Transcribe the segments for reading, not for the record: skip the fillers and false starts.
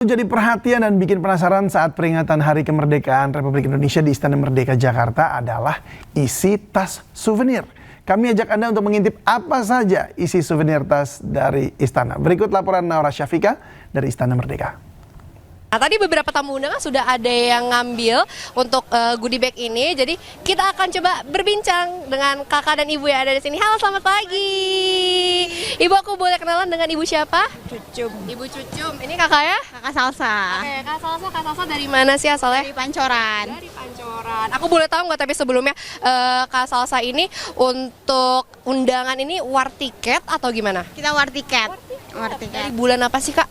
Jadi perhatian dan bikin penasaran saat peringatan Hari Kemerdekaan Republik Indonesia di Istana Merdeka Jakarta adalah isi tas souvenir. Kami ajak Anda untuk mengintip apa saja isi souvenir tas dari Istana. Berikut laporan Naura Syafika dari Istana Merdeka. Nah, tadi beberapa tamu undangan sudah ada yang ngambil untuk goodie bag ini. Jadi kita akan coba berbincang dengan kakak dan ibu yang ada di sini. Halo, selamat pagi. Ibu, aku boleh kenalan dengan ibu siapa? Cucum. Ibu Cucum. Ini kakak ya? Kakak Salsa. Oke, Kak Salsa dari mana sih asalnya? Dari Pancoran. Dari Pancoran. Aku boleh tahu nggak tapi sebelumnya Kak Salsa ini untuk undangan ini war tiket atau gimana? Kita war tiket. War Dari tiket. bulan apa sih, Kak?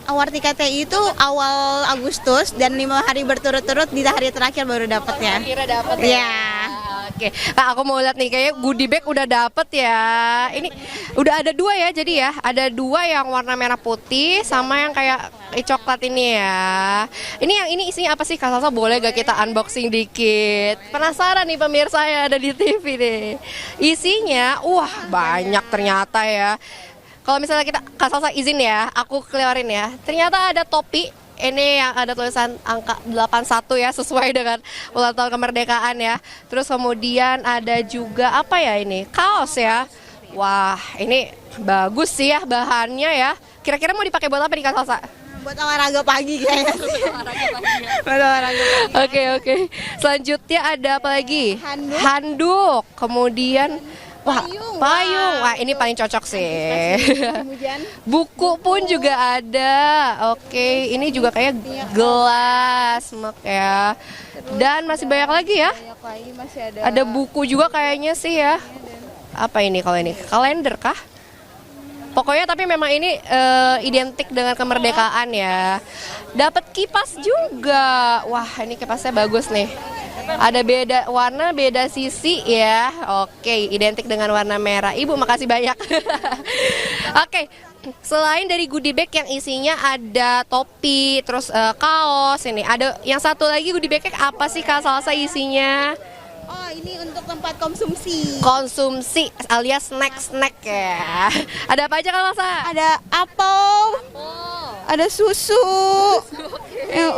War tiketnya itu awal Agustus dan 5 hari berturut-turut di hari terakhir baru dapatnya. Kira dapat ya. Iya. Oke, Kak, aku mau lihat nih kayaknya goodie bag udah dapet ya. Ini udah ada dua ya, jadi ya ada dua yang warna merah putih sama yang kayak coklat ini ya. Ini yang ini isinya apa sih, Kak Salsa? Boleh gak kita unboxing dikit? Penasaran nih pemirsa yang ada di TV deh. Isinya, wah banyak ternyata ya. Kalau misalnya kita, Kak Salsa izin ya, aku keluarin ya. Ternyata ada topi. Ini yang ada tulisan angka 81 ya, sesuai dengan ulang tahun kemerdekaan ya. Terus kemudian ada juga apa ya ini? Kaos ya. Wah, ini bagus sih ya bahannya ya. Kira-kira mau dipakai buat apa nih, Kak Salsa? Buat olahraga pagi kayaknya. Buat olahraga pagi. Oke. Selanjutnya ada apa lagi? Handuk. Handuk. Kemudian wah, Payung. payung. Wah, ini paling cocok sih. Hujan. Buku pun juga ada. Oke, ini juga kayak gelas mug ya. Dan masih banyak lagi ya. Banyak lagi masih ada. Ada buku juga kayaknya sih ya. Apa ini kalau ini? Kalender kah? Pokoknya tapi memang ini identik dengan kemerdekaan ya. Dapat kipas juga. Wah, ini kipasnya bagus nih. Ada beda warna, beda sisi ya. Oke, identik dengan warna merah. Ibu, makasih banyak. Oke, selain dari goodie bag yang isinya ada topi, terus kaos ini. Ada yang satu lagi goodie bag apa sih, Kak Salsa, isinya? Oh, ini untuk tempat konsumsi. Konsumsi alias snack-snack ya. Ada apa aja, Kak Salsa? Ada apel, ada susu.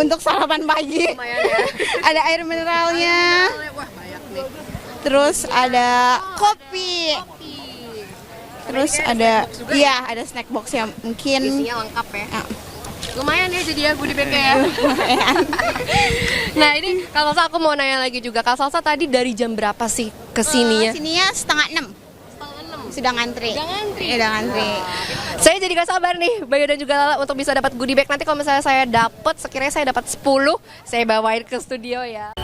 Untuk sarapan pagi. Lumayan ya. Ada air mineralnya. Wah, banyak nih. Terus ada kopi. Terus ada, iya ada snack box yang mungkin. Isinya lengkap ya. Ya. Lumayan ya jadi ya goodie bag ya. Nah, ini Kak Salsa, aku mau nanya lagi juga. Kak Salsa tadi dari jam berapa sih kesininya? Sininya 5:30. Sudah ngantri. Udah ngantri. Udah ngantri. Saya jadi gak sabar nih, Bayu dan juga Lala, untuk bisa dapat goodie bag. Nanti kalau misalnya saya dapat, sekiranya saya dapat 10, saya bawain ke studio ya.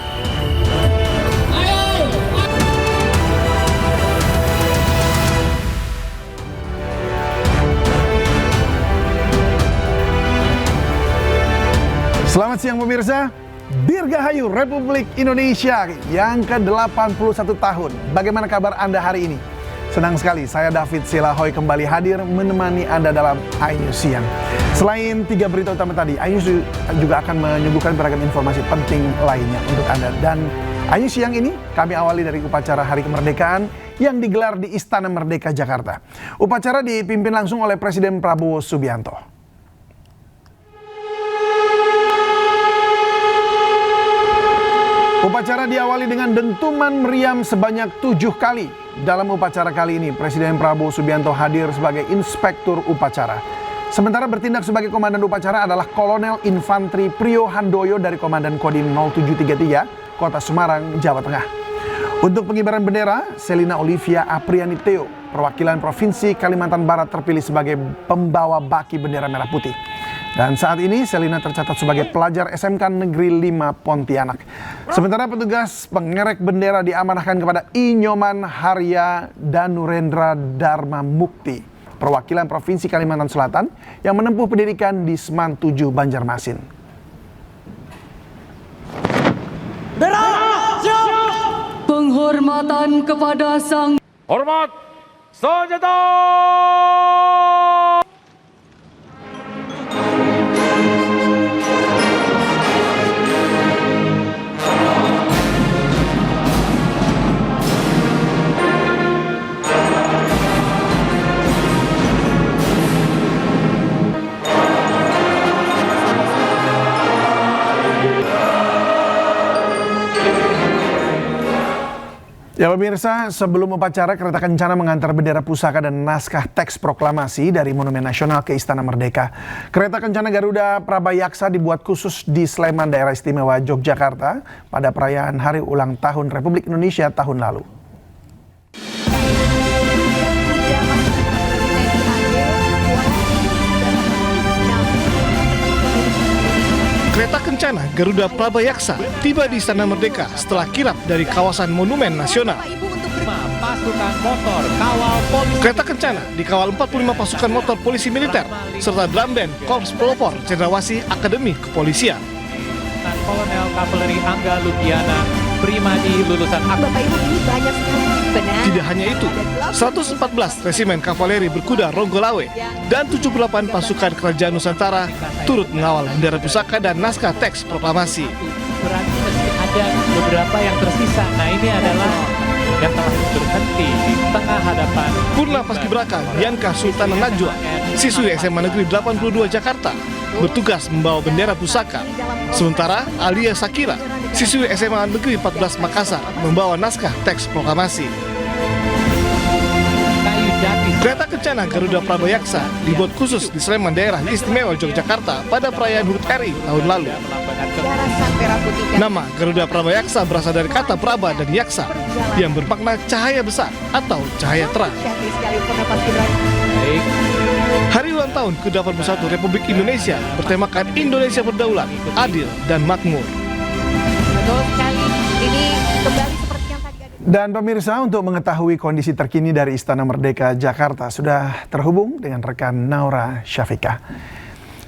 Selamat siang pemirsa. Dirgahayu Republik Indonesia yang ke-81 tahun. Bagaimana kabar Anda hari ini? Senang sekali, saya David Silahoy kembali hadir menemani Anda dalam iNews Siang. Selain 3 berita utama tadi, iNews juga akan menyuguhkan beragam informasi penting lainnya untuk Anda. Dan iNews Siang ini kami awali dari upacara Hari Kemerdekaan yang digelar di Istana Merdeka Jakarta. Upacara dipimpin langsung oleh Presiden Prabowo Subianto. Upacara diawali dengan dentuman meriam sebanyak 7 kali. Dalam upacara kali ini, Presiden Prabowo Subianto hadir sebagai inspektur upacara. Sementara bertindak sebagai komandan upacara adalah Kolonel Infantri Prio Handoyo dari Komandan Kodim 0733, Kota Semarang, Jawa Tengah. Untuk pengibaran bendera, Selina Olivia Apriani Theo, perwakilan Provinsi Kalimantan Barat, terpilih sebagai pembawa baki bendera merah putih. Dan saat ini Selina tercatat sebagai pelajar SMK Negeri 5 Pontianak. Sementara petugas pengerek bendera diamanahkan kepada Inyoman Harya Danurendra Dharma Mukti, perwakilan Provinsi Kalimantan Selatan yang menempuh pendidikan di Seman 7 Banjarmasin. Penghormatan kepada sang Hormat senjata! Ya pemirsa, sebelum upacara kereta kencana mengantar bendera pusaka dan naskah teks proklamasi dari Monumen Nasional ke Istana Merdeka. Kereta kencana Garuda Prabayaksa dibuat khusus di Sleman, Daerah Istimewa Yogyakarta pada perayaan Hari Ulang Tahun Republik Indonesia tahun lalu. Kereta kencana Garuda Prabayaksa tiba di Istana Merdeka setelah kirap dari kawasan Monumen Nasional. Pasukan motor kawal polisi. Kereta kencana dikawal 45 pasukan motor polisi militer serta drum band Korps Pelopor Cendrawasih Akademi Kepolisian. Kolonel Kavaleri Angga Lukiana, Primadi lulusan Bapak Ibu, ini banyak sekali. Benar. Tidak hanya itu, 114 resimen kavaleri berkuda Ronggolawe dan 78 pasukan kerajaan Nusantara turut mengawal bendera pusaka dan naskah teks proklamasi. berarti masih ada beberapa yang tersisa. Nah, ini adalah yang telah berhenti di tengah hadapan. Purna Paskibraka Bianca Sultana Najwa, siswi SMA Negeri 82 Jakarta, bertugas membawa bendera pusaka. Sementara Alia Sakira, siswi SMA Negeri 14 Makassar, membawa naskah teks proklamasi. Kayu jati. Kereta kencana Garuda Prabayaksa dibuat khusus di Sleman, Daerah Istimewa Yogyakarta pada perayaan HUT RI tahun lalu. Nama Garuda Prabayaksa berasal dari kata Praba dan Yaksa yang bermakna cahaya besar atau cahaya terang. Baik. Hari ulang tahun ke-81 Republik Indonesia bertemakan Indonesia berdaulat, adil, dan makmur. Betul sekali. Ini kembali seperti yang tadi ada. Dan pemirsa, untuk mengetahui kondisi terkini dari Istana Merdeka Jakarta sudah terhubung dengan rekan Naura Syafiqah.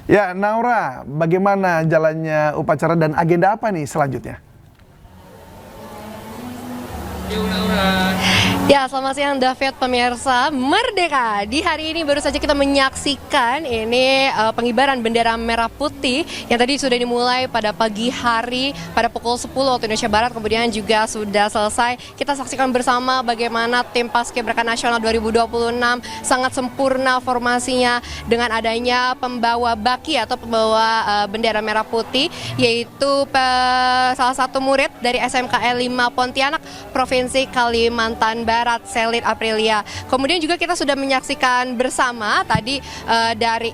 Ya, Naura, bagaimana jalannya upacara dan agenda apa nih selanjutnya? Ya, selamat siang David, pemirsa Merdeka. Di hari ini baru saja kita menyaksikan ini pengibaran bendera merah putih yang tadi sudah dimulai pada pagi hari pada pukul 10 waktu Indonesia Barat, kemudian juga sudah selesai. Kita saksikan bersama bagaimana tim Paskibraka Nasional 2026 sangat sempurna formasinya dengan adanya pembawa baki atau pembawa bendera merah putih, yaitu salah satu murid dari SMKL 5 Pontianak, Provinsi Kalimantan Barat, Selit Aprilia. Kemudian juga kita sudah menyaksikan bersama tadi dari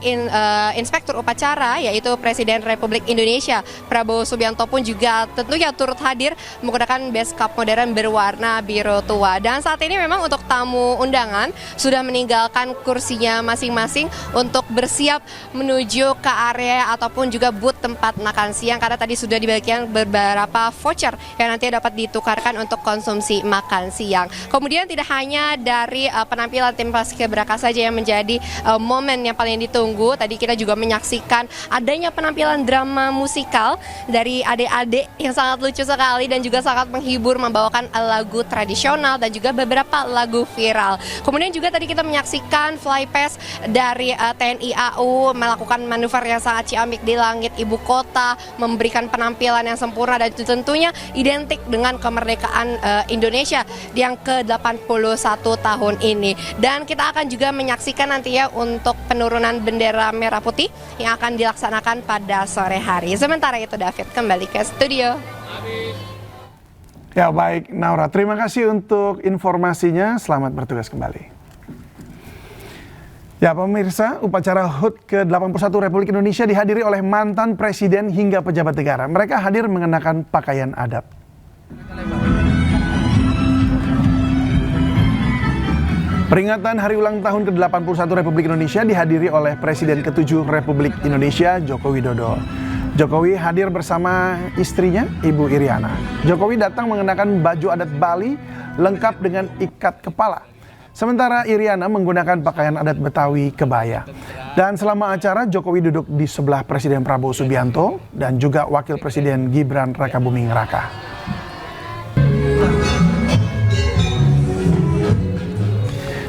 Inspektur Upacara, yaitu Presiden Republik Indonesia Prabowo Subianto pun juga tentunya turut hadir menggunakan beskap modern berwarna biru tua. Dan saat ini memang untuk tamu undangan sudah meninggalkan kursinya masing-masing untuk bersiap menuju ke area ataupun juga booth tempat makan siang, karena tadi sudah dibagikan beberapa voucher yang nanti dapat ditukarkan untuk konsumsi makan siang. Kemudian tidak hanya dari penampilan tim Paskibraka saja yang menjadi momen yang paling ditunggu. Tadi kita juga menyaksikan adanya penampilan drama musikal dari adik-adik yang sangat lucu sekali dan juga sangat menghibur, membawakan lagu tradisional dan juga beberapa lagu viral. Kemudian juga tadi kita menyaksikan flypast dari TNI AU melakukan manuver yang sangat ciamik di langit ibu kota, memberikan penampilan yang sempurna dan tentunya identik dengan kemerdekaan Indonesia yang ke-81 tahun ini. Dan kita akan juga menyaksikan nanti ya untuk penurunan bendera merah putih yang akan dilaksanakan pada sore hari. Sementara itu David, kembali ke studio. Ya baik, Naura, terima kasih untuk informasinya. Selamat bertugas kembali. Ya pemirsa, upacara HUT ke-81 Republik Indonesia dihadiri oleh mantan presiden hingga pejabat negara. Mereka hadir mengenakan pakaian adat. Peringatan Hari Ulang Tahun ke-81 Republik Indonesia dihadiri oleh Presiden ke-7 Republik Indonesia, Joko Widodo. Jokowi hadir bersama istrinya, Ibu Iriana. Jokowi datang mengenakan baju adat Bali lengkap dengan ikat kepala. Sementara Iriana menggunakan pakaian adat Betawi kebaya. Dan selama acara, Jokowi duduk di sebelah Presiden Prabowo Subianto dan juga Wakil Presiden Gibran Rakabuming Raka.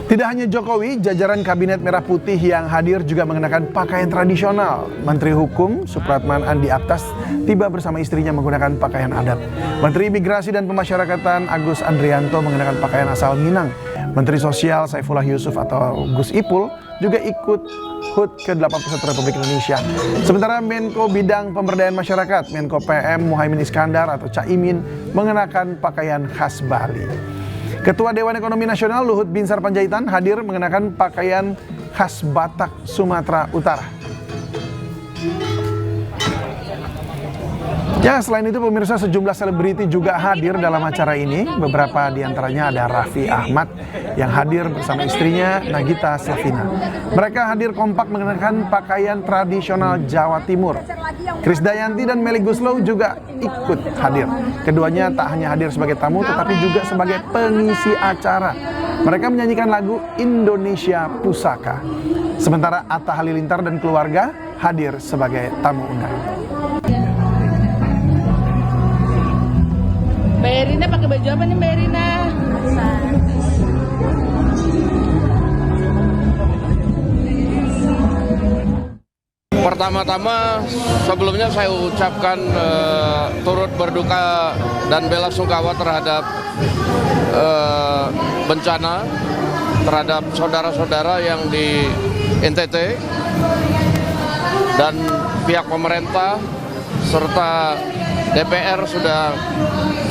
Tidak hanya Jokowi, jajaran Kabinet Merah Putih yang hadir juga mengenakan pakaian tradisional. Menteri Hukum Supratman Andi Aktas tiba bersama istrinya menggunakan pakaian adat. Menteri Imigrasi dan Pemasyarakatan Agus Andrianto mengenakan pakaian asal Minang. Menteri Sosial Saifullah Yusuf atau Gus Ipul juga ikut HUT ke-81 Republik Indonesia. Sementara Menko Bidang Pemberdayaan Masyarakat, Menko PM Muhaimin Iskandar atau Caimin mengenakan pakaian khas Bali. Ketua Dewan Ekonomi Nasional Luhut Binsar Panjaitan hadir mengenakan pakaian khas Batak, Sumatera Utara. Ya, selain itu pemirsa, sejumlah selebriti juga hadir dalam acara ini. Beberapa di antaranya ada Raffi Ahmad yang hadir bersama istrinya Nagita Slavina. Mereka hadir kompak mengenakan pakaian tradisional Jawa Timur. Krisdayanti dan Melly Goeslaw juga ikut hadir. Keduanya tak hanya hadir sebagai tamu tetapi juga sebagai pengisi acara. Mereka menyanyikan lagu Indonesia Pusaka. Sementara Atta Halilintar dan keluarga hadir sebagai tamu undangan. Mbak Erina pakai baju apa nih Mbak Erina? Pertama-tama sebelumnya saya ucapkan turut berduka dan bela sungkawa terhadap bencana terhadap saudara-saudara yang di NTT dan pihak pemerintah serta DPR sudah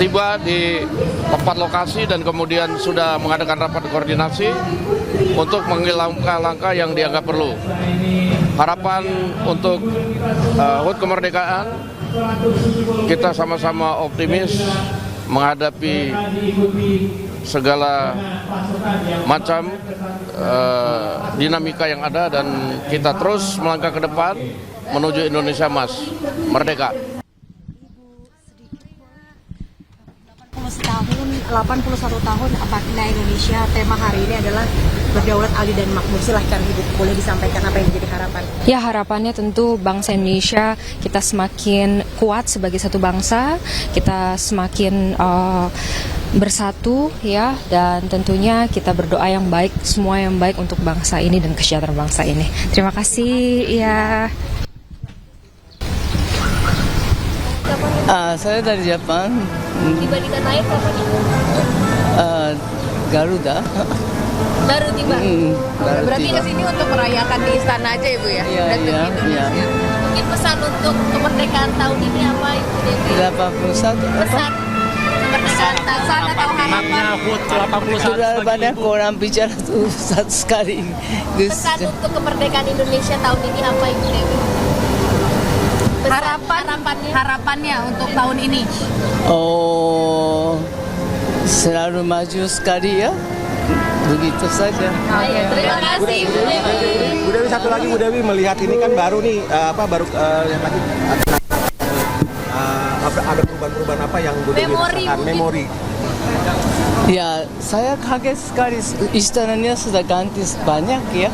tiba di tempat lokasi dan kemudian sudah mengadakan rapat koordinasi untuk mengambil langkah-langkah yang dianggap perlu. Harapan untuk HUT kemerdekaan, kita sama-sama optimis menghadapi segala macam dinamika yang ada dan kita terus melangkah ke depan menuju Indonesia Emas Merdeka. 81 tahun Makna Indonesia. Tema hari ini adalah berdaulat, adil dan makmur. Silahkan Ibu, boleh disampaikan apa yang menjadi harapan? Ya, harapannya tentu bangsa Indonesia kita semakin kuat sebagai satu bangsa, kita semakin bersatu ya, dan tentunya kita berdoa yang baik, semua yang baik untuk bangsa ini dan kesejahteraan bangsa ini. Terima kasih ya. Saya dari Jepang. Tiba di tanah air kapan? Garuda. Baru tiba. Berarti ke sini untuk merayakan di istana aja Ibu ya? Iya, iya. Mungkin pesan untuk kemerdekaan tahun ini apa Ibu Dewi? 81 Pesan kemerdekaan tahun atau harapan? Sudah banyak orang bicara tuh satu sekali. Pesan untuk kemerdekaan Indonesia tahun ini apa Ibu Dewi? Harapannya untuk tahun ini. Oh, selalu maju sekali ya. Begitu saja. Oke, terima kasih Ibu Dewi. Bu Dewi, satu lagi Bu Dewi, melihat ini kan baru nih yang lagi ada perubahan-perubahan apa yang Bu Dewi rasakan? Memori. Ya, saya kaget sekali. Istananya sudah ganti banyak ya.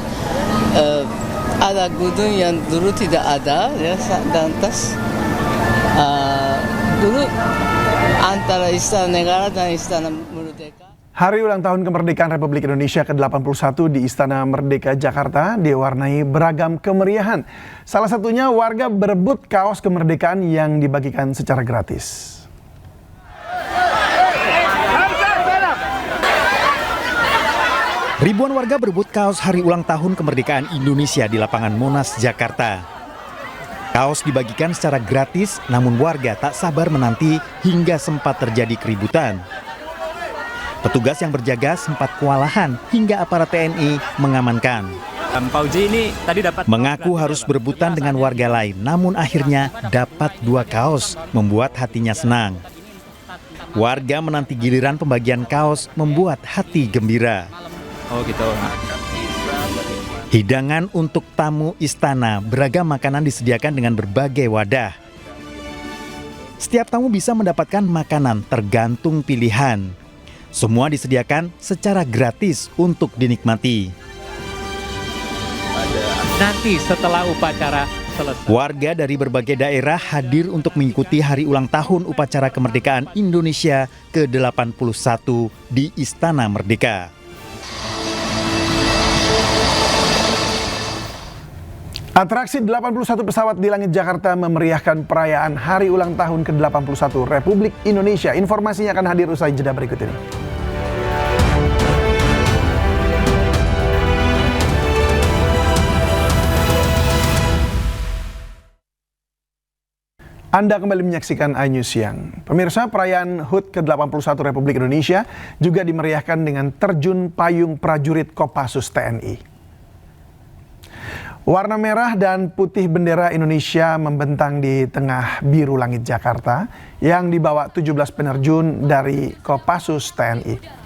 Ada gedung yang dulu tidak ada ya, dan tas dulu antara Istana Negara dan Istana Merdeka. Hari ulang tahun kemerdekaan Republik Indonesia ke-81 di Istana Merdeka Jakarta diwarnai beragam kemeriahan. Salah satunya warga berebut kaos kemerdekaan yang dibagikan secara gratis. Ribuan warga berebut kaos hari ulang tahun kemerdekaan Indonesia di lapangan Monas, Jakarta. Kaos dibagikan secara gratis, namun warga tak sabar menanti hingga sempat terjadi keributan. Petugas yang berjaga sempat kewalahan hingga aparat TNI mengamankan. Pauji ini tadi dapat mengaku harus berebutan dengan warga lain, namun akhirnya dapat 2 kaos, membuat hatinya senang. Warga menanti giliran pembagian kaos membuat hati gembira. Oh gitu. Hidangan untuk tamu istana, beragam makanan disediakan dengan berbagai wadah. Setiap tamu bisa mendapatkan makanan tergantung pilihan. Semua disediakan secara gratis untuk dinikmati. Nanti setelah upacara selesai, warga dari berbagai daerah hadir untuk mengikuti hari ulang tahun upacara kemerdekaan Indonesia ke-81 di Istana Merdeka. Atraksi 81 pesawat di langit Jakarta memeriahkan perayaan Hari Ulang Tahun ke-81 Republik Indonesia. Informasinya akan hadir usai jeda berikut ini. Anda kembali menyaksikan iNews Siang. Pemirsa, perayaan HUT ke-81 Republik Indonesia juga dimeriahkan dengan terjun payung prajurit Kopassus TNI. Warna merah dan putih bendera Indonesia membentang di tengah biru langit Jakarta yang dibawa 17 penerjun dari Kopassus TNI.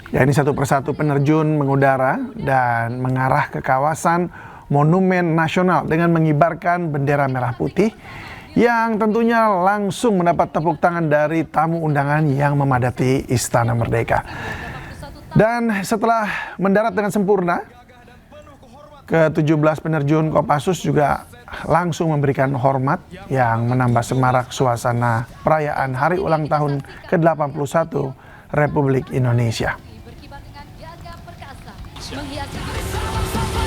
Ya, ini satu persatu penerjun mengudara dan mengarah ke kawasan Monumen Nasional dengan mengibarkan bendera merah putih yang tentunya langsung mendapat tepuk tangan dari tamu undangan yang memadati Istana Merdeka. Dan setelah mendarat dengan sempurna, ke-17 penerjun Kopassus juga langsung memberikan hormat yang menambah semarak suasana perayaan Hari Ulang Tahun ke-81 Republik Indonesia.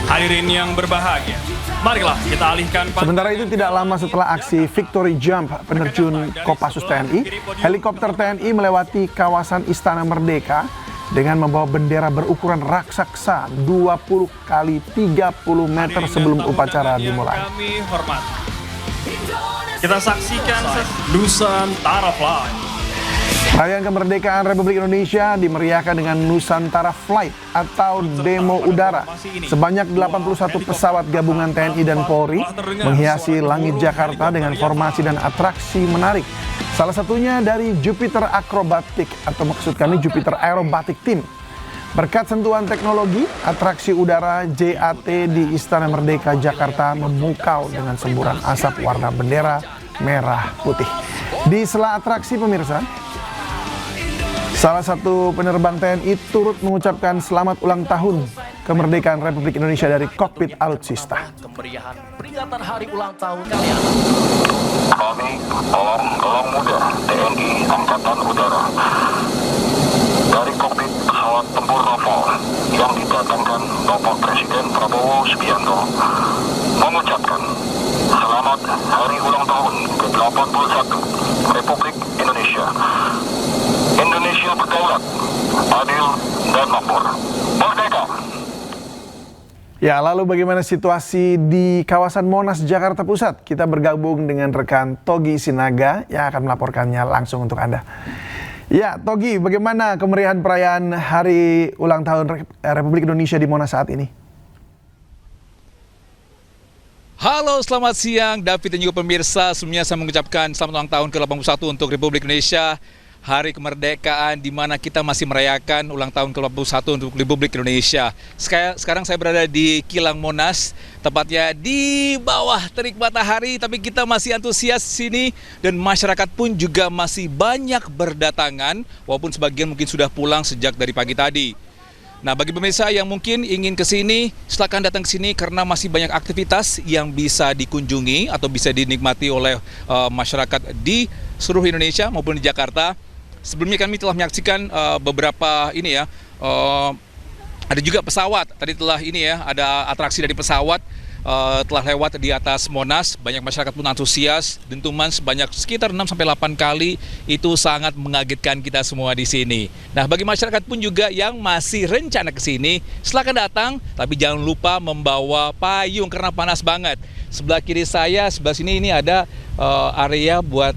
Hadirin yang berbahagia, marilah kita alihkan. Sementara itu tidak lama setelah aksi Victory Jump penerjun Kopassus TNI, helikopter TNI melewati kawasan Istana Merdeka dengan membawa bendera berukuran raksasa 20 kali 30 meter sebelum upacara dimulai. Kami hormat. Kita saksikan Nusantara Flight. Perayaan kemerdekaan Republik Indonesia dimeriahkan dengan Nusantara Flight atau demo udara. Sebanyak 81 pesawat gabungan TNI dan Polri menghiasi langit Jakarta dengan formasi dan atraksi menarik. Salah satunya dari Jupiter Acrobatic atau maksud kami Jupiter Aerobatic Team. Berkat sentuhan teknologi, atraksi udara JAT di Istana Merdeka Jakarta memukau dengan semburan asap warna bendera merah putih. Di sela atraksi pemirsa, salah satu penerbang TNI turut mengucapkan selamat ulang tahun kemerdekaan Republik Indonesia dari kokpit alutsista. Kemeriahan peringatan hari ulang tahun kalian. Kami, Gelang Muda TNI Angkatan Udara, dari kokpit pesawat tempur Rafale yang didatangkan Bapak Presiden Prabowo Subianto, mengucapkan selamat hari ulang tahun ke-81 Republik Indonesia. Indonesia berdaulat, adil, dan makmur. Merdeka! Ya, lalu bagaimana situasi di kawasan Monas, Jakarta Pusat? Kita bergabung dengan rekan Togi Sinaga yang akan melaporkannya langsung untuk Anda. Ya, Togi, bagaimana kemeriahan perayaan Hari Ulang Tahun Republik Indonesia di Monas saat ini? Halo, selamat siang David dan juga pemirsa. Sebelumnya saya mengucapkan selamat ulang tahun ke-81 untuk Republik Indonesia. Hari kemerdekaan di mana kita masih merayakan ulang tahun ke-81 untuk Republik Indonesia. Sekarang saya berada di Kilang Monas, tepatnya di bawah terik matahari, tapi kita masih antusias di sini dan masyarakat pun juga masih banyak berdatangan, walaupun sebagian mungkin sudah pulang sejak dari pagi tadi. Nah, bagi pemirsa yang mungkin ingin ke sini, silakan datang ke sini karena masih banyak aktivitas yang bisa dikunjungi atau bisa dinikmati oleh masyarakat di seluruh Indonesia maupun di Jakarta. Sebelumnya kami telah menyaksikan beberapa ada juga pesawat. Tadi telah ada atraksi dari pesawat telah lewat di atas Monas. Banyak masyarakat pun antusias, dentuman sebanyak sekitar 6-8 kali. Itu sangat mengagetkan kita semua di sini. Nah, bagi masyarakat pun juga yang masih rencana ke sini, silakan datang, tapi jangan lupa membawa payung karena panas banget. Sebelah kiri saya, sebelah sini ini ada area buat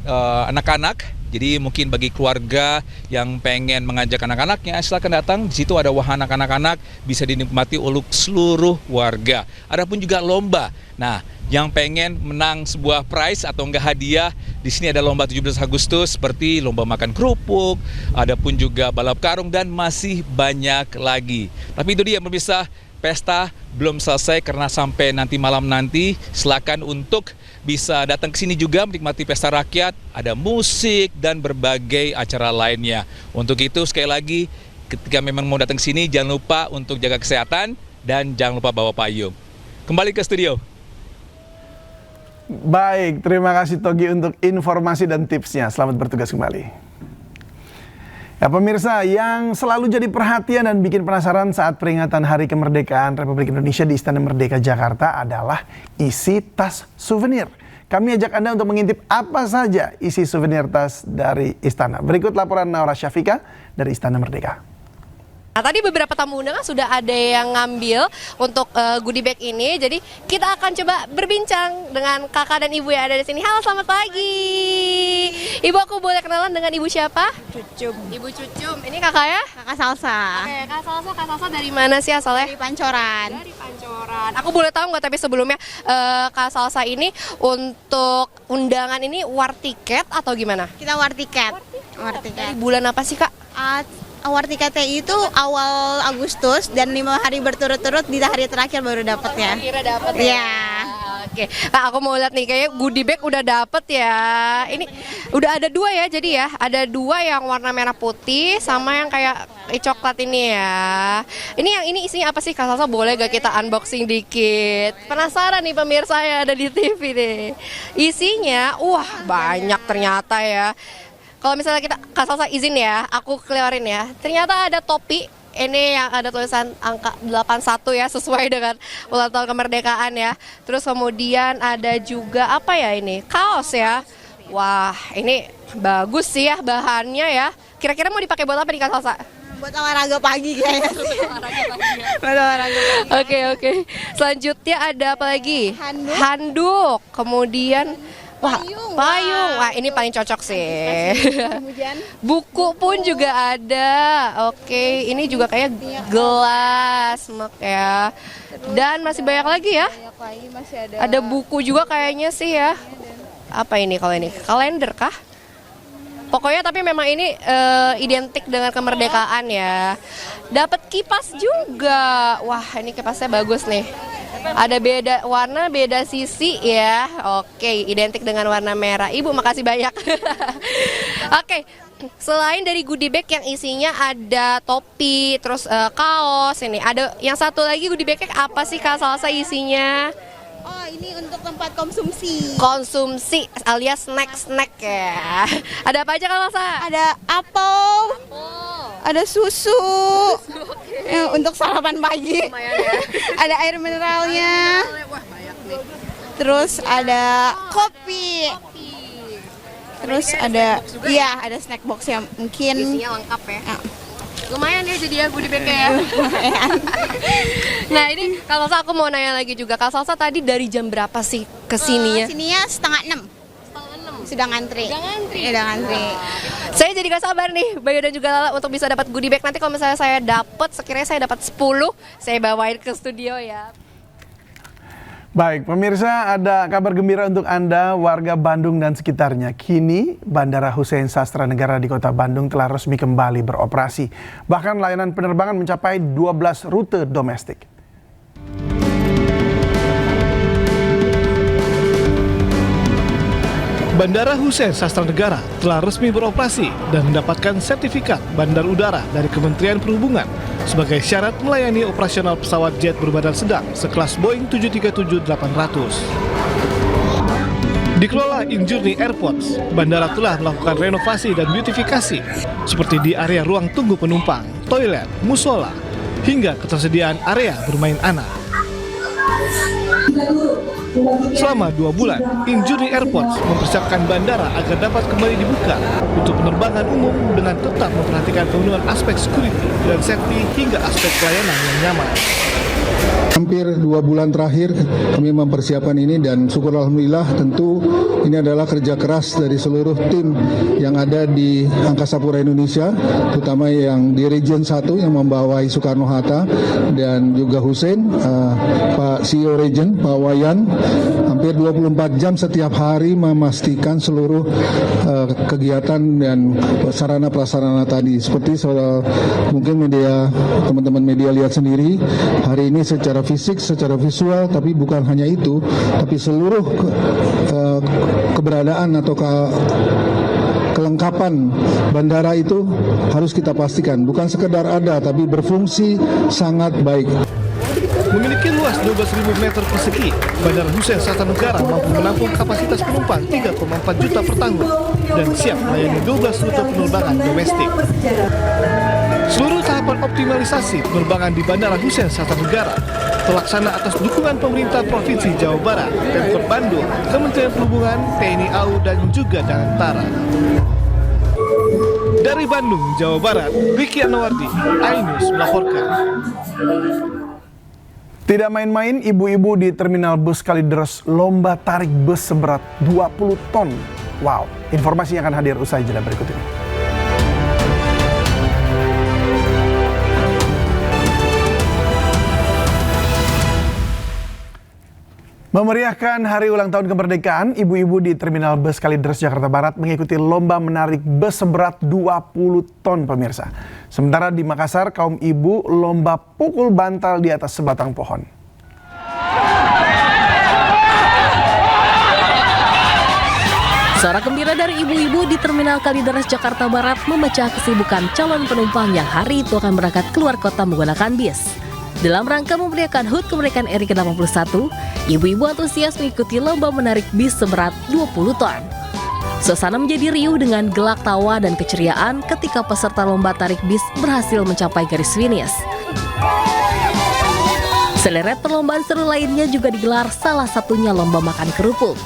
anak-anak. Jadi mungkin bagi keluarga yang pengen mengajak anak-anaknya, silakan datang. Di situ ada wahana anak-anak, bisa dinikmati oleh seluruh warga. Ada pun juga lomba. Nah, yang pengen menang sebuah prize atau enggak hadiah, di sini ada lomba 17 Agustus seperti lomba makan kerupuk, ada pun juga balap karung dan masih banyak lagi. Tapi itu dia pemirsa, pesta belum selesai karena sampai nanti malam nanti. Silakan untuk bisa datang ke sini juga menikmati pesta rakyat, ada musik dan berbagai acara lainnya. Untuk itu sekali lagi, ketika memang mau datang ke sini jangan lupa untuk jaga kesehatan dan jangan lupa bawa payung. Kembali ke studio. Baik, terima kasih Togi untuk informasi dan tipsnya. Selamat bertugas kembali. Ya pemirsa, yang selalu jadi perhatian dan bikin penasaran saat peringatan Hari Kemerdekaan Republik Indonesia di Istana Merdeka Jakarta adalah isi tas souvenir. Kami ajak Anda untuk mengintip apa saja isi souvenir tas dari Istana. Berikut laporan Naura Syafika dari Istana Merdeka. Nah, tadi beberapa tamu undangan sudah ada yang ngambil untuk goodie bag ini. Jadi kita akan coba berbincang dengan kakak dan ibu yang ada di sini. Halo, selamat pagi. Ibu, aku boleh kenalan dengan ibu siapa? Cucum. Ibu Cucum. Ini kakaknya? Kakak Salsa. Oke, Kak Salsa dari mana sih asalnya? Dari Pancoran. Dari Pancoran. Aku boleh tahu nggak tapi sebelumnya Kak Salsa ini untuk undangan ini war tiket atau gimana? Kita war tiket. War tiket. Dari bulan apa sih, Kak? War tiket itu awal Agustus dan 5 hari berturut-turut di hari terakhir baru dapat ya. Akhirnya dapat ya. Iya. Oke, Kak, aku mau lihat nih kayaknya goodie bag udah dapet ya. Ini udah ada 2 ya, jadi ya ada 2 yang warna merah putih sama yang kayak coklat ini ya. Ini yang ini isinya apa sih, Kak Salsa? Boleh gak kita unboxing dikit? Penasaran nih pemirsa yang ada di TV deh. Isinya, wah banyak ternyata ya. Kalau misalnya kita, Kak Salsa izin ya, aku keluarin ya. Ternyata ada topi, ini yang ada tulisan angka 81 ya, sesuai dengan ulang tahun kemerdekaan ya. Terus kemudian ada juga apa ya ini, kaos ya. Wah, ini bagus sih ya bahannya ya. Kira-kira mau dipakai buat apa nih, Kak Salsa? Buat olahraga pagi kayaknya. Buat olahraga pagi. Oke. Selanjutnya ada apa lagi? Handuk. Kemudian payung. Wah, ini paling cocok sih. Buku pun juga ada. Oke, ini juga kayak gelas ya. Dan masih banyak lagi ya. Ada buku juga kayaknya sih ya. Apa ini kalau ini? Kalender kah? Pokoknya tapi memang ini identik dengan kemerdekaan ya. Dapat kipas juga. Wah, ini kipasnya bagus nih. Ada beda warna, beda sisi ya. Oke, identik dengan warna merah. Ibu, makasih banyak. Oke, selain dari goodie bag yang isinya ada topi, terus kaos, ini ada yang satu lagi goodie bag apa sih, Kak Salsa, isinya? Oh, ini untuk tempat konsumsi. Konsumsi alias snack ya. Ada apa aja, Kak Salsa? Ada apel. Ada susu. Untuk sarapan pagi. Ada air mineralnya. Terus ada kopi. Terus ada ada snack box yang mungkin isinya lengkap ya. Lumayan ya jadi ya goodie bag ya. Nah, ini Kak Salsa, aku mau nanya lagi juga. Kak Salsa tadi dari jam berapa sih ke sininya? Sininya 5:30. Sudah ngantri. Sudah ngantri. Saya jadi gak sabar nih, Bayu dan juga Lala, untuk bisa dapat goodie bag. Nanti kalau misalnya saya dapat, sekiranya saya dapat 10, saya bawain ke studio ya. Baik, pemirsa, ada kabar gembira untuk Anda warga Bandung dan sekitarnya. Kini Bandara Hussein Sastra Negara di Kota Bandung telah resmi kembali beroperasi. Bahkan layanan penerbangan mencapai 12 rute domestik. Bandara Hussein Sastra Negara telah resmi beroperasi dan mendapatkan sertifikat bandar udara dari Kementerian Perhubungan sebagai syarat melayani operasional pesawat jet berbadan sedang sekelas Boeing 737-800. Dikelola Injourney Airports, bandara telah melakukan renovasi dan beautifikasi seperti di area ruang tunggu penumpang, toilet, musola, hingga ketersediaan area bermain anak. Selama 2 bulan, Injourney Airports mempersiapkan bandara agar dapat kembali dibuka untuk penerbangan umum dengan tetap memperhatikan pemenuhan aspek security dan safety hingga aspek pelayanan yang nyaman. Hampir 2 bulan terakhir kami mempersiapkan ini dan syukur alhamdulillah tentu ini adalah kerja keras dari seluruh tim yang ada di Angkasa Pura Indonesia, terutama yang di Region 1 yang membawai Soekarno-Hatta dan juga Hussein, Pak CEO Region, Pak Wayan, hampir 24 jam setiap hari memastikan seluruh kegiatan dan sarana prasarana tadi. Seperti mungkin teman-teman media lihat sendiri, hari ini secara fisik, secara visual, tapi bukan hanya itu, tapi seluruh keberadaan atau kelengkapan bandara itu harus kita pastikan, bukan sekedar ada, tapi berfungsi sangat baik. Memiliki luas 12.000 meter persegi, Bandara Hussein Sastra Negara mampu menampung kapasitas penumpang 3,4 juta per tahun dan siap melayani 12 rute penerbangan domestik. Seluruh tahapan optimalisasi penerbangan di Bandara Hussein Sastra Negara terlaksana atas dukungan pemerintah Provinsi Jawa Barat, Pemkot Bandung, Kementerian Perhubungan, TNI AU, dan juga Danantara. Dari Bandung, Jawa Barat, Riki Anawardi, iNews melaporkan. Tidak main-main, ibu-ibu di terminal bus Kalideres lomba tarik bus seberat 20 ton. Wow, informasinya akan hadir usai jeda berikut ini. Memeriahkan hari ulang tahun kemerdekaan, ibu-ibu di terminal bus Kalideres Jakarta Barat mengikuti lomba menarik bus seberat 20 ton pemirsa. Sementara di Makassar, kaum ibu lomba pukul bantal di atas sebatang pohon. Sorak gembira dari ibu-ibu di terminal Kalideres Jakarta Barat memecah kesibukan calon penumpang yang hari itu akan berangkat keluar kota menggunakan bis. Dalam rangka memeriahkan HUT kemerdekaan RI ke-81, ibu-ibu antusias mengikuti lomba menarik bis seberat 20 ton. Suasana menjadi riuh dengan gelak tawa dan keceriaan ketika peserta lomba tarik bis berhasil mencapai garis finish. Sederet perlombaan seru lainnya juga digelar, salah satunya lomba makan kerupuk.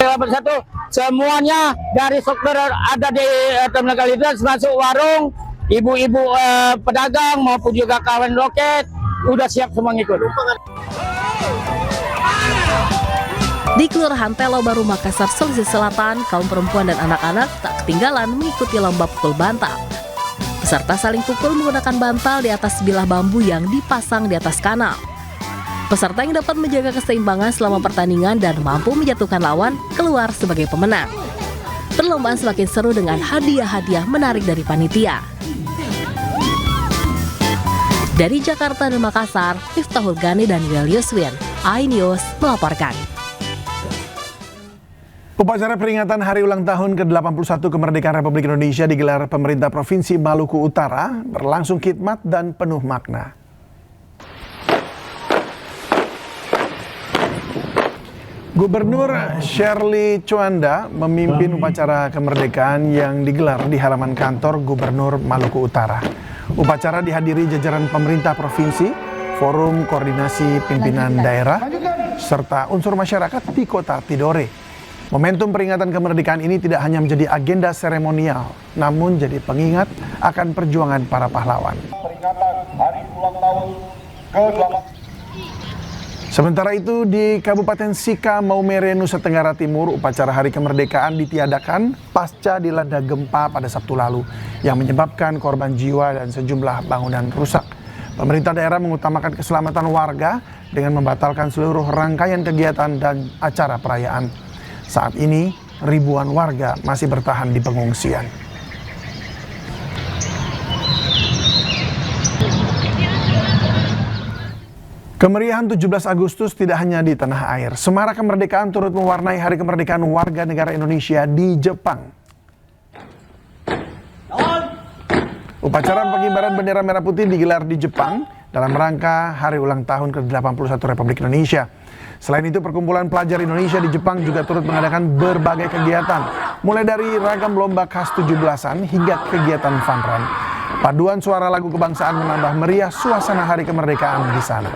Bersatu, semuanya dari sektor ada di terminal Kalideres, masuk warung, ibu-ibu pedagang maupun juga kawan loket udah siap semua ngikut. Di Kelurahan Telo Baru Makassar, Sulawesi Selatan, kaum perempuan dan anak-anak tak ketinggalan mengikuti lomba pukul bantal. Peserta saling pukul menggunakan bantal di atas bilah bambu yang dipasang di atas kanal. Peserta yang dapat menjaga keseimbangan selama pertandingan dan mampu menjatuhkan lawan keluar sebagai pemenang. Perlombaan semakin seru dengan hadiah-hadiah menarik dari panitia. Dari Jakarta dan Makassar, Miftahul Ghani dan Julius Win, iNews melaporkan. Upacara peringatan Hari Ulang Tahun ke-81 Kemerdekaan Republik Indonesia digelar pemerintah Provinsi Maluku Utara, berlangsung khidmat dan penuh makna. Gubernur Shirley Chuanda memimpin upacara kemerdekaan yang digelar di halaman kantor Gubernur Maluku Utara. Upacara dihadiri jajaran pemerintah provinsi, forum koordinasi pimpinan daerah, serta unsur masyarakat di kota Tidore. Momentum peringatan kemerdekaan ini tidak hanya menjadi agenda seremonial, namun jadi pengingat akan perjuangan para pahlawan. Peringatan Hari Ulang Tahun ke-81. Sementara itu di Kabupaten Sika, Maumere, Nusa Tenggara Timur, upacara Hari Kemerdekaan ditiadakan pasca dilanda gempa pada Sabtu lalu yang menyebabkan korban jiwa dan sejumlah bangunan rusak. Pemerintah daerah mengutamakan keselamatan warga dengan membatalkan seluruh rangkaian kegiatan dan acara perayaan. Saat ini, ribuan warga masih bertahan di pengungsian. Kemeriahan 17 Agustus tidak hanya di tanah air. Semarak kemerdekaan turut mewarnai hari kemerdekaan warga negara Indonesia di Jepang. Upacara pengibaran bendera merah putih digelar di Jepang dalam rangka hari ulang tahun ke-81 Republik Indonesia. Selain itu, perkumpulan pelajar Indonesia di Jepang juga turut mengadakan berbagai kegiatan, mulai dari ragam lomba khas 17-an hingga kegiatan fun run. Paduan suara lagu kebangsaan menambah meriah suasana hari kemerdekaan di sana.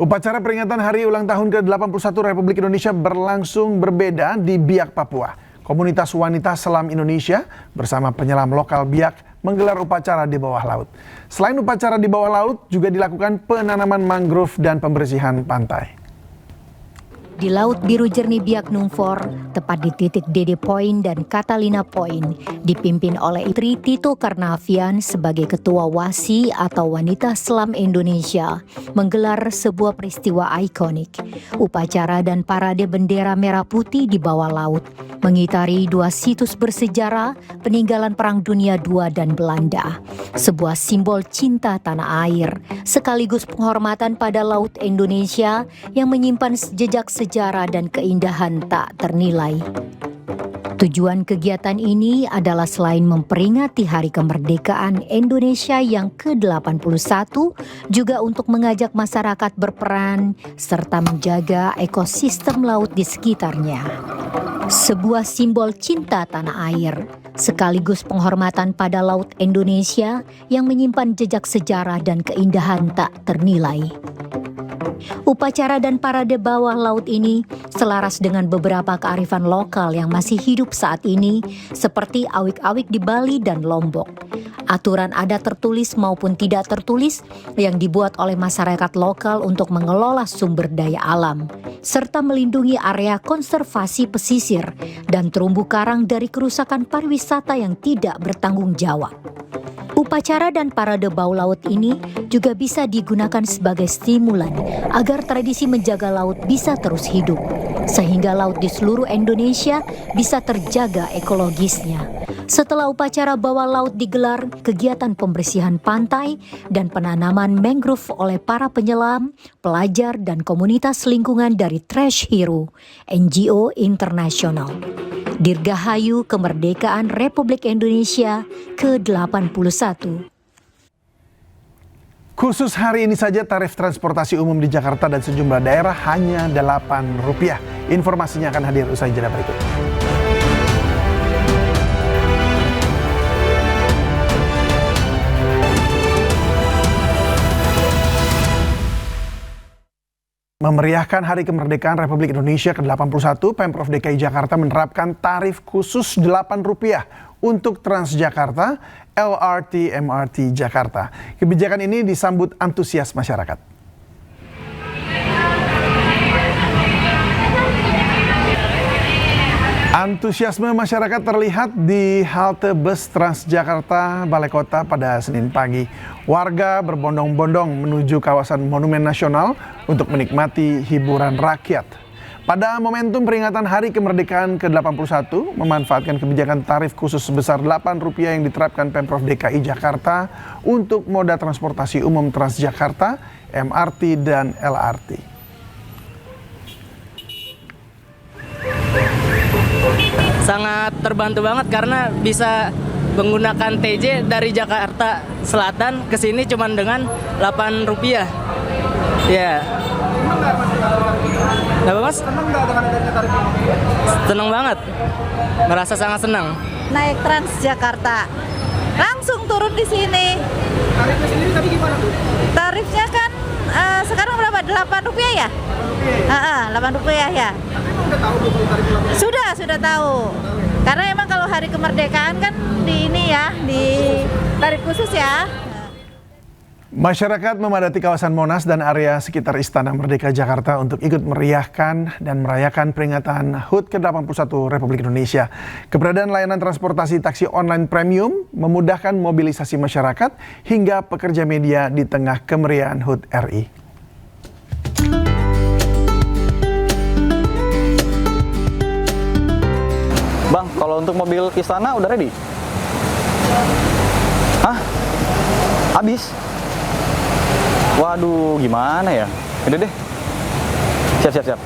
Upacara peringatan Hari Ulang Tahun ke-81 Republik Indonesia berlangsung berbeda di Biak, Papua. Komunitas wanita selam Indonesia bersama penyelam lokal Biak menggelar upacara di bawah laut. Selain upacara di bawah laut, juga dilakukan penanaman mangrove dan pembersihan pantai. Di Laut Biru Jernih Biak Numfor, tepat di titik Dede Point dan Catalina Point, dipimpin oleh Tri Tito Karnavian sebagai Ketua WASI atau Wanita Selam Indonesia, menggelar sebuah peristiwa ikonik, upacara dan parade bendera merah putih di bawah laut, mengitari dua situs bersejarah peninggalan Perang Dunia II dan Belanda, sebuah simbol cinta tanah air, sekaligus penghormatan pada Laut Indonesia yang menyimpan jejak sejarah dan keindahan tak ternilai. Tujuan kegiatan ini adalah selain memperingati Hari Kemerdekaan Indonesia yang ke-81, juga untuk mengajak masyarakat berperan serta menjaga ekosistem laut di sekitarnya. Sebuah simbol cinta tanah air, sekaligus penghormatan pada laut Indonesia yang menyimpan jejak sejarah dan keindahan tak ternilai. Upacara dan parade bawah laut ini selaras dengan beberapa kearifan lokal yang masih hidup saat ini, seperti awik-awik di Bali dan Lombok. Aturan adat tertulis maupun tidak tertulis yang dibuat oleh masyarakat lokal untuk mengelola sumber daya alam, serta melindungi area konservasi pesisir dan terumbu karang dari kerusakan pariwisata yang tidak bertanggung jawab. Upacara dan parade bawah laut ini juga bisa digunakan sebagai stimulan agar tradisi menjaga laut bisa terus hidup, sehingga laut di seluruh Indonesia bisa terjaga ekologisnya. Setelah upacara bawah laut digelar, kegiatan pembersihan pantai dan penanaman mangrove oleh para penyelam, pelajar dan komunitas lingkungan dari Trash Hero, NGO internasional. Dirgahayu Kemerdekaan Republik Indonesia ke-81. Khusus hari ini saja tarif transportasi umum di Jakarta dan sejumlah daerah hanya Rp8. Informasinya akan hadir usai jeda berikut. Memeriahkan Hari Kemerdekaan Republik Indonesia ke-81, Pemprov DKI Jakarta menerapkan tarif khusus Rp8 untuk Transjakarta, LRT, MRT Jakarta. Kebijakan ini disambut antusias masyarakat. Antusiasme masyarakat terlihat di halte bus Transjakarta Balai Kota pada Senin pagi. Warga berbondong-bondong menuju kawasan Monumen Nasional untuk menikmati hiburan rakyat. Pada momentum peringatan Hari Kemerdekaan ke-81, memanfaatkan kebijakan tarif khusus sebesar Rp8 yang diterapkan Pemprov DKI Jakarta untuk moda transportasi umum Transjakarta, MRT, dan LRT. Sangat terbantu banget karena bisa menggunakan TJ dari Jakarta Selatan ke sini cuma dengan Rp8. Ya. Kenapa Mas? Senang banget. Merasa sangat senang. Naik Transjakarta, langsung turun di sini. Tarifnya sendiri tadi gimana tuh? Tarifnya kan sekarang berapa? Rp8 ya? Rp8 ya. Udah tahu belum tarif Rp8? Sudah tahu. Karena emang kalau Hari Kemerdekaan kan di tarif khusus ya. Masyarakat memadati kawasan Monas dan area sekitar Istana Merdeka Jakarta untuk ikut meriahkan dan merayakan peringatan HUT ke-81 Republik Indonesia. Keberadaan layanan transportasi taksi online premium memudahkan mobilisasi masyarakat hingga pekerja media di tengah kemeriahan HUT RI. Bang, kalau untuk mobil Istana udah ready? Hah? Habis? Waduh, gimana ya? Udah deh. Siap.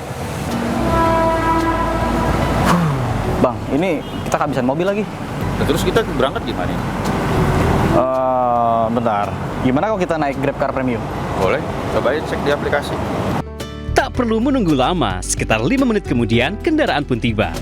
Bang, ini kita kehabisan mobil lagi. Terus kita berangkat gimana? Bentar. Gimana kalau kita naik GrabCar Premium? Boleh, coba cek di aplikasi. Tak perlu menunggu lama, sekitar 5 menit kemudian kendaraan pun tiba.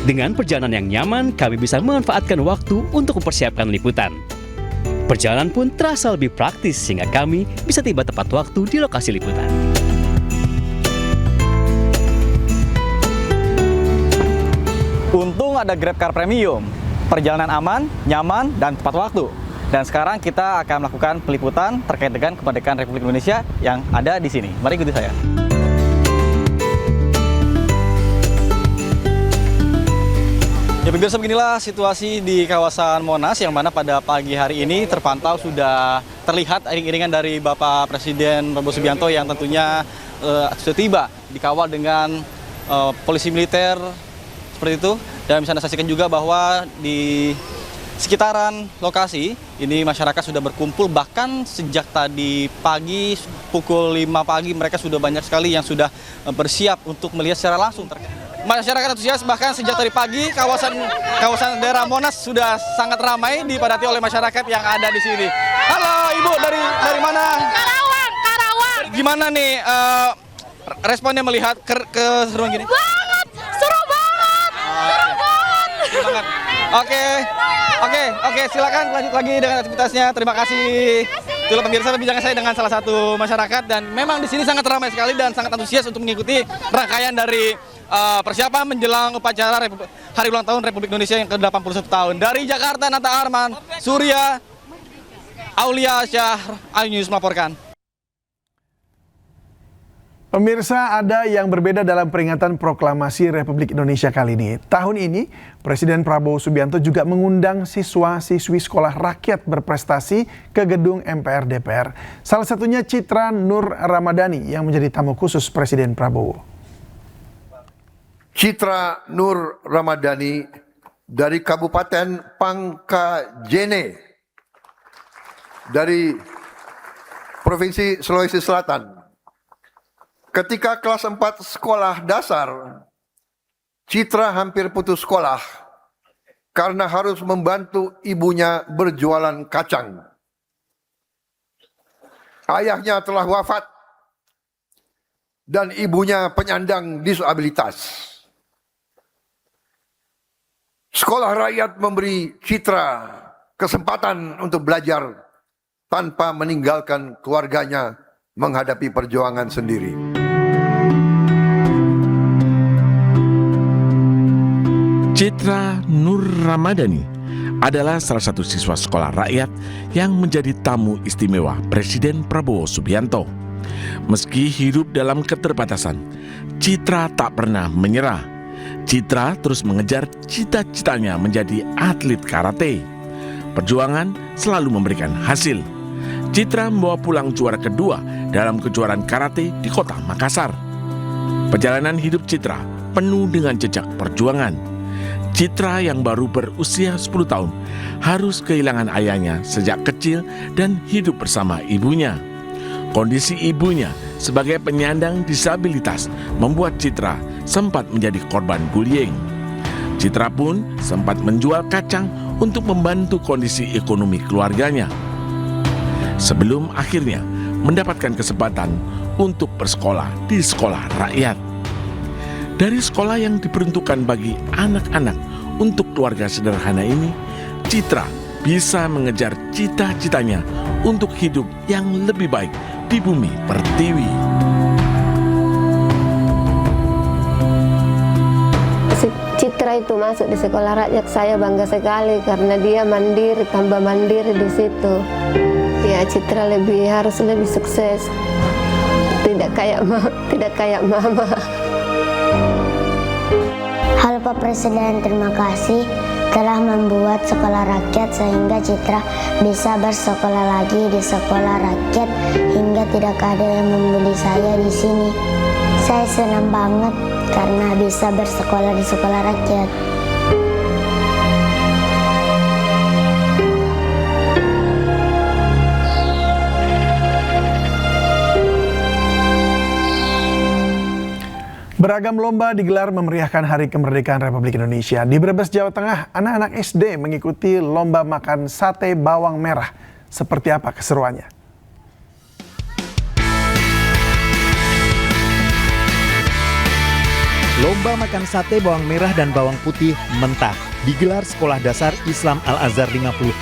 Dengan perjalanan yang nyaman, kami bisa memanfaatkan waktu untuk mempersiapkan liputan. Perjalanan pun terasa lebih praktis sehingga kami bisa tiba tepat waktu di lokasi liputan. Untung ada GrabCar Premium. Perjalanan aman, nyaman, dan tepat waktu. Dan sekarang kita akan melakukan peliputan terkait dengan kemerdekaan Republik Indonesia yang ada di sini. Mari ikuti saya. Ya pemirsa, beginilah situasi di kawasan Monas yang mana pada pagi hari ini terpantau sudah terlihat iring-iringan dari Bapak Presiden Prabowo Subianto yang tentunya sudah tiba dikawal dengan polisi militer seperti itu. Dan bisa Anda saksikan juga bahwa di sekitaran lokasi ini masyarakat sudah berkumpul, bahkan sejak tadi pagi pukul 5 pagi mereka sudah banyak sekali yang sudah bersiap untuk melihat secara langsung. Masyarakat antusias bahkan sejak tadi pagi kawasan daerah Monas sudah sangat ramai dipadati oleh masyarakat yang ada di sini. Halo Ibu, dari mana? Karawang. Gimana nih responnya melihat keseruan gini? Seru banget. Oke, silakan lanjut lagi dengan aktivitasnya. Terima kasih. Itulah pemirsa perbincangan saya dengan salah satu masyarakat, dan memang di sini sangat ramai sekali dan sangat antusias untuk mengikuti rangkaian dari persiapan menjelang upacara Hari Ulang Tahun Republik Indonesia yang ke-81 tahun. Dari Jakarta, Nata Arman, Surya Aulia Syah, iNews melaporkan. Pemirsa, ada yang berbeda dalam peringatan proklamasi Republik Indonesia kali ini. Tahun ini, Presiden Prabowo Subianto juga mengundang siswa-siswi sekolah rakyat berprestasi ke gedung MPR DPR. Salah satunya Citra Nur Ramadhani yang menjadi tamu khusus Presiden Prabowo. Citra Nur Ramadhani dari Kabupaten Pangkajene dari Provinsi Sulawesi Selatan. Ketika kelas 4 sekolah dasar, Citra hampir putus sekolah karena harus membantu ibunya berjualan kacang. Ayahnya telah wafat dan ibunya penyandang disabilitas. Sekolah rakyat memberi Citra kesempatan untuk belajar tanpa meninggalkan keluarganya menghadapi perjuangan sendiri. Citra Nur Ramadhani adalah salah satu siswa sekolah rakyat yang menjadi tamu istimewa Presiden Prabowo Subianto. Meski hidup dalam keterbatasan, Citra tak pernah menyerah. Citra terus mengejar cita-citanya menjadi atlet karate. Perjuangan selalu memberikan hasil. Citra membawa pulang juara kedua dalam kejuaraan karate di kota Makassar. Perjalanan hidup Citra penuh dengan jejak perjuangan. Citra yang baru berusia 10 tahun harus kehilangan ayahnya sejak kecil dan hidup bersama ibunya. Kondisi ibunya sebagai penyandang disabilitas membuat Citra sempat menjadi korban bullying. Citra pun sempat menjual kacang untuk membantu kondisi ekonomi keluarganya. Sebelum akhirnya mendapatkan kesempatan untuk bersekolah di sekolah rakyat. Dari sekolah yang diperuntukkan bagi anak-anak untuk keluarga sederhana ini, Citra bisa mengejar cita-citanya untuk hidup yang lebih baik di bumi pertiwi. Citra itu masuk di sekolah rakyat, saya bangga sekali karena dia mandiri, tambah mandiri di situ. Ya, Citra harus lebih sukses, tidak kayak mama. Halo Pak Presiden, terima kasih telah membuat sekolah rakyat sehingga Citra bisa bersekolah lagi di sekolah rakyat hingga tidak ada yang membuli saya di sini. Saya senang banget karena bisa bersekolah di sekolah rakyat. Beragam lomba digelar memeriahkan Hari Kemerdekaan Republik Indonesia. Di Brebes, Jawa Tengah, anak-anak SD mengikuti lomba makan sate bawang merah. Seperti apa keseruannya? Lomba makan sate bawang merah dan bawang putih mentah digelar Sekolah Dasar Islam Al-Azhar 58,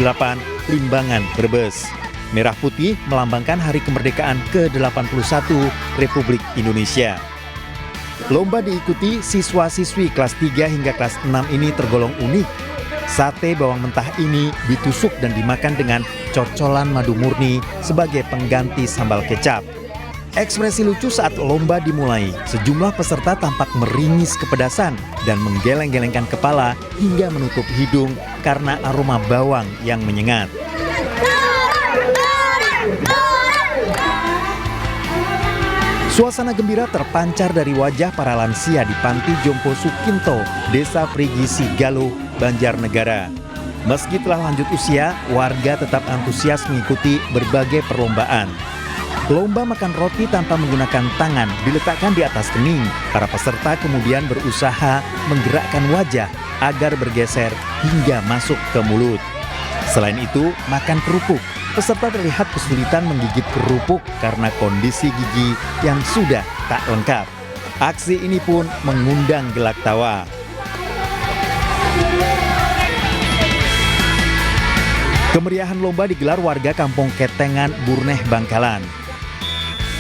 Limbangan, Brebes. Merah putih melambangkan Hari Kemerdekaan ke-81 Republik Indonesia. Lomba diikuti siswa-siswi kelas 3 hingga kelas 6 ini tergolong unik. Sate bawang mentah ini ditusuk dan dimakan dengan cocolan madu murni sebagai pengganti sambal kecap. Ekspresi lucu saat lomba dimulai. Sejumlah peserta tampak meringis kepedasan dan menggeleng-gelengkan kepala hingga menutup hidung karena aroma bawang yang menyengat. Suasana gembira terpancar dari wajah para lansia di Panti Jompo Sukinto, Desa Prigi Sigalo, Banjarnegara. Meski telah lanjut usia, warga tetap antusias mengikuti berbagai perlombaan. Lomba makan roti tanpa menggunakan tangan diletakkan di atas kening. Para peserta kemudian berusaha menggerakkan wajah agar bergeser hingga masuk ke mulut. Selain itu, makan kerupuk. Peserta terlihat kesulitan menggigit kerupuk karena kondisi gigi yang sudah tak lengkap. Aksi ini pun mengundang gelak tawa. Kemeriahan lomba digelar warga Kampung Ketengan, Burneh, Bangkalan.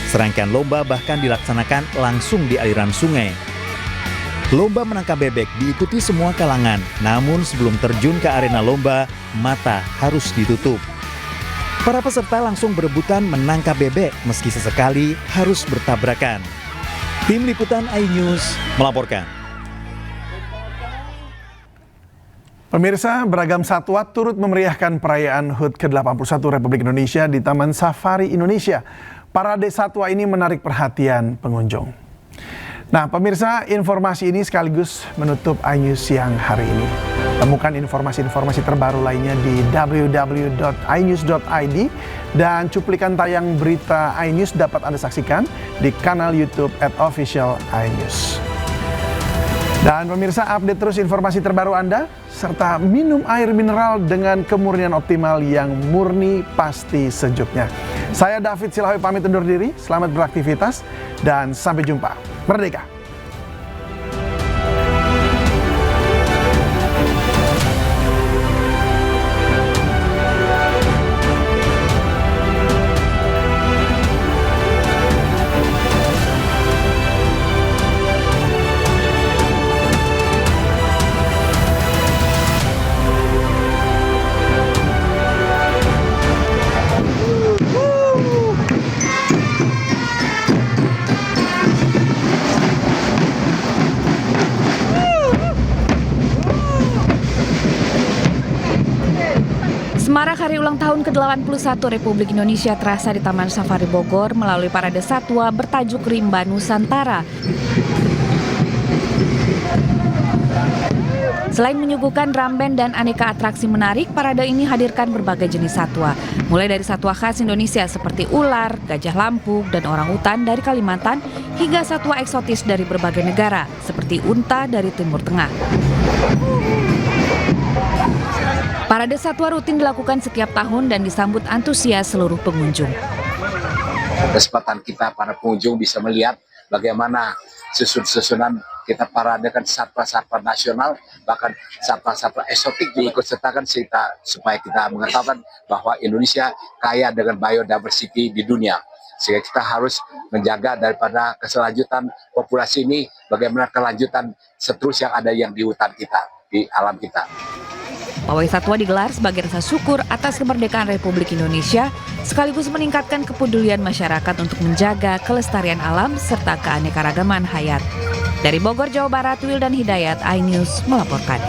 Serangkaian lomba bahkan dilaksanakan langsung di aliran sungai. Lomba menangkap bebek diikuti semua kalangan, namun sebelum terjun ke arena lomba, mata harus ditutup. Para peserta langsung berebutan menangkap bebek meski sesekali harus bertabrakan. Tim Liputan iNews melaporkan. Pemirsa, beragam satwa turut memeriahkan perayaan HUT ke-81 Republik Indonesia di Taman Safari Indonesia. Parade satwa ini menarik perhatian pengunjung. Nah, pemirsa, informasi ini sekaligus menutup iNews siang hari ini. Temukan informasi-informasi terbaru lainnya di www.inews.id dan cuplikan tayang berita iNews dapat Anda saksikan di kanal YouTube @official_iNews. Dan pemirsa, update terus informasi terbaru Anda, serta minum air mineral dengan kemurnian optimal yang murni pasti sejuknya. Saya David Silahoy pamit undur diri, selamat beraktivitas, dan sampai jumpa. Merdeka! Semarak hari ulang tahun ke-81 Republik Indonesia terasa di Taman Safari Bogor melalui parade satwa bertajuk Rimba Nusantara. Selain menyuguhkan drum band dan aneka atraksi menarik, parade ini hadirkan berbagai jenis satwa. Mulai dari satwa khas Indonesia seperti ular, gajah lampung, dan orangutan dari Kalimantan, hingga satwa eksotis dari berbagai negara seperti unta dari Timur Tengah. Parade satwa rutin dilakukan setiap tahun dan disambut antusias seluruh pengunjung. Kesempatan kita para pengunjung bisa melihat bagaimana susunan kita paradekan satwa-satwa nasional, bahkan satwa-satwa eksotik diikut-sertakan supaya kita mengetahui bahwa Indonesia kaya dengan biodiversity di dunia. Sehingga kita harus menjaga daripada keselanjutan populasi ini, bagaimana kelanjutan seterusnya yang ada yang di hutan kita, di alam kita. Pawai satwa digelar sebagai rasa syukur atas kemerdekaan Republik Indonesia, sekaligus meningkatkan kepedulian masyarakat untuk menjaga kelestarian alam serta keanekaragaman hayat. Dari Bogor, Jawa Barat, Wildan Hidayat, iNews melaporkan.